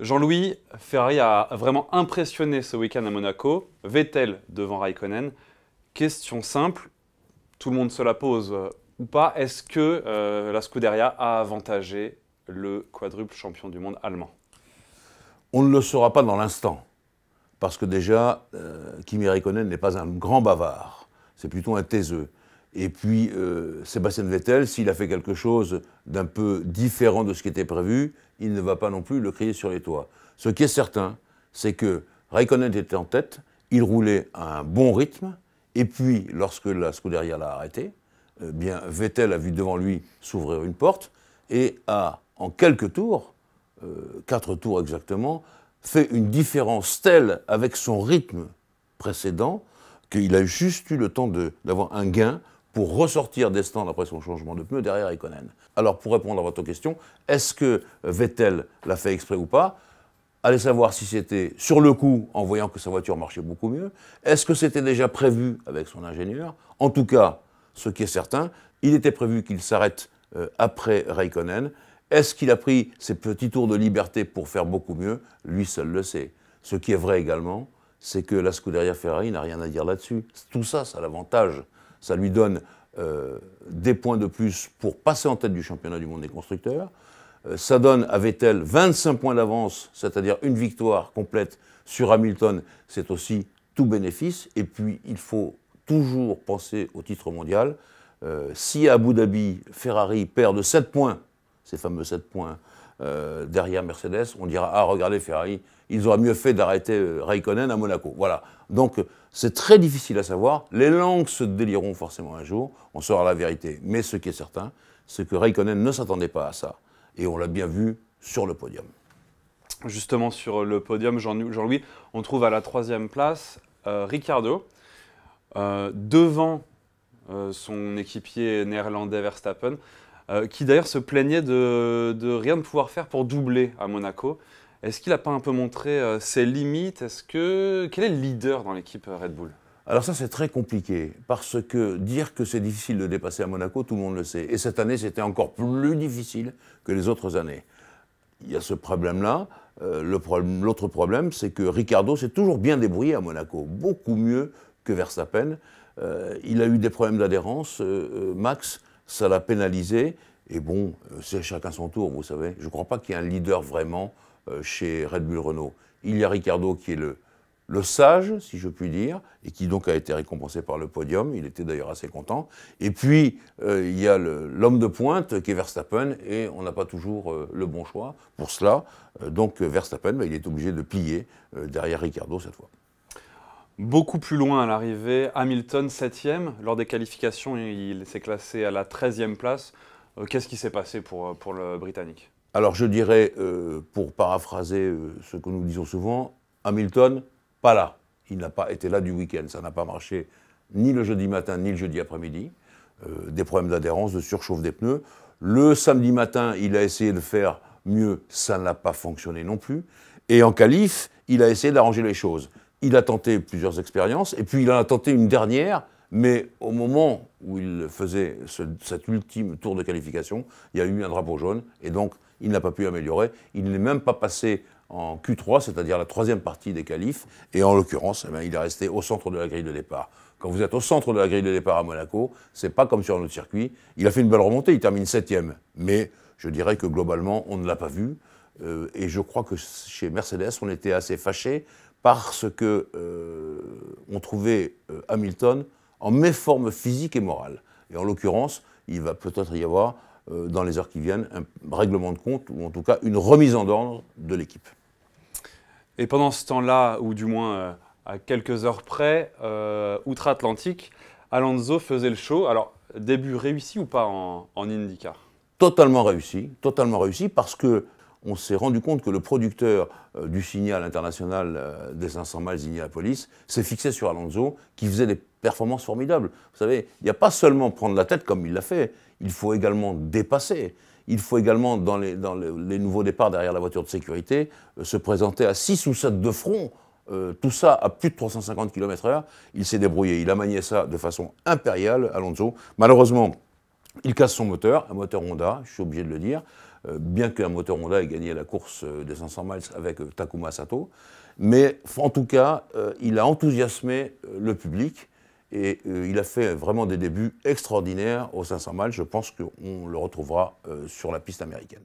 Jean-Louis, Ferrari a vraiment impressionné ce week-end à Monaco. Vettel devant Raikkonen. Question simple, tout le monde se la pose ou pas. Est-ce que la Scuderia a avantagé le quadruple champion du monde allemand? On ne le saura pas dans l'instant, parce que déjà, Kimi Räikkönen n'est pas un grand bavard, c'est plutôt un taiseux. Et puis, Sébastien Vettel, s'il a fait quelque chose d'un peu différent de ce qui était prévu, il ne va pas non plus le crier sur les toits. Ce qui est certain, c'est que Räikkönen était en tête, il roulait à un bon rythme, et puis, lorsque la Scuderia l'a arrêté, bien, Vettel a vu devant lui s'ouvrir une porte, et a, en quelques tours, 4 tours exactement, fait une différence telle avec son rythme précédent qu'il a juste eu le temps d'avoir un gain pour ressortir des stands après son changement de pneu derrière Räikkönen. Alors pour répondre à votre question, est-ce que Vettel l'a fait exprès ou pas? Allez savoir si c'était sur le coup, en voyant que sa voiture marchait beaucoup mieux. Est-ce que c'était déjà prévu avec son ingénieur? En tout cas, ce qui est certain, il était prévu qu'il s'arrête après Räikkönen. Est-ce qu'il a pris ses petits tours de liberté pour faire beaucoup mieux? Lui seul le sait. Ce qui est vrai également, c'est que la Scuderia Ferrari n'a rien à dire là-dessus. Tout ça, ça a l'avantage. Ça lui donne des points de plus pour passer en tête du championnat du monde des constructeurs. Ça donne à Vettel 25 points d'avance, c'est-à-dire une victoire complète sur Hamilton. C'est aussi tout bénéfice. Et puis, il faut toujours penser au titre mondial. Si à Abu Dhabi, Ferrari perd de 7 points, ces fameux 7 points derrière Mercedes, on dira « Ah, regardez Ferrari, ils auraient mieux fait d'arrêter Räikkönen à Monaco ». Voilà. Donc, c'est très difficile à savoir. Les langues se délieront forcément un jour, on saura la vérité. Mais ce qui est certain, c'est que Räikkönen ne s'attendait pas à ça. Et on l'a bien vu sur le podium. Justement, sur le podium, Jean-Louis, on trouve à la 3e place Ricciardo, devant son équipier néerlandais Verstappen, qui d'ailleurs se plaignait de rien ne pouvoir faire pour doubler à Monaco. Est-ce qu'il n'a pas un peu montré ses limites? Quel est le leader dans l'équipe Red Bull? Alors ça, c'est très compliqué, parce que dire que c'est difficile de dépasser à Monaco, tout le monde le sait. Et cette année, c'était encore plus difficile que les autres années. Il y a ce problème-là. L'autre problème, c'est que Ricciardo s'est toujours bien débrouillé à Monaco, beaucoup mieux que Verstappen. Il a eu des problèmes d'adhérence. Max, ça l'a pénalisé. Et bon, c'est chacun son tour, vous savez. Je ne crois pas qu'il y ait un leader vraiment chez Red Bull Renault. Il y a Ricciardo qui est le sage, si je puis dire, et qui donc a été récompensé par le podium. Il était d'ailleurs assez content. Et puis, il y a l'homme de pointe qui est Verstappen, et on n'a pas toujours le bon choix pour cela. Donc Verstappen, il est obligé de plier derrière Ricciardo cette fois. Beaucoup plus loin à l'arrivée, Hamilton 7e. Lors des qualifications, il s'est classé à la 13e place. Qu'est-ce qui s'est passé pour le Britannique? Alors je dirais, pour paraphraser ce que nous disons souvent, Hamilton, pas là. Il n'a pas été là du week-end. Ça n'a pas marché ni le jeudi matin, ni le jeudi après-midi. Des problèmes d'adhérence, de surchauffe des pneus. Le samedi matin, il a essayé de faire mieux. Ça n'a pas fonctionné non plus. Et en qualif, il a essayé d'arranger les choses. Il a tenté plusieurs expériences, et puis il en a tenté une dernière, mais au moment où il faisait cet ultime tour de qualification, il y a eu un drapeau jaune, et donc il n'a pas pu améliorer. Il n'est même pas passé en Q3, c'est-à-dire la 3e partie des qualifs, et en l'occurrence, il est resté au centre de la grille de départ. Quand vous êtes au centre de la grille de départ à Monaco, c'est pas comme sur un autre circuit. Il a fait une belle remontée, il termine 7e, mais je dirais que globalement, on ne l'a pas vu, et je crois que chez Mercedes, on était assez fâchés parce qu'on trouvait Hamilton en méforme physique et morale. Et en l'occurrence, il va peut-être y avoir, dans les heures qui viennent, un règlement de compte, ou en tout cas une remise en ordre de l'équipe. Et pendant ce temps-là, ou du moins à quelques heures près, outre-Atlantique, Alonso faisait le show. Alors, début réussi ou pas en IndyCar? Totalement réussi, parce que on s'est rendu compte que le producteur du signal international des 500 miles d'Indianapolis s'est fixé sur Alonso, qui faisait des performances formidables. Vous savez, il n'y a pas seulement prendre la tête comme il l'a fait, il faut également dépasser. Il faut également, dans les nouveaux départs derrière la voiture de sécurité, se présenter à 6 ou 7 de front. Tout ça à plus de 350 km/h. Il s'est débrouillé, il a manié ça de façon impériale, Alonso. Malheureusement, il casse son moteur, un moteur Honda, je suis obligé de le dire. bien qu'un moteur Honda ait gagné la course des 500 miles avec Takuma Sato. Mais en tout cas, il a enthousiasmé le public et il a fait vraiment des débuts extraordinaires aux 500 miles. Je pense qu'on le retrouvera sur la piste américaine.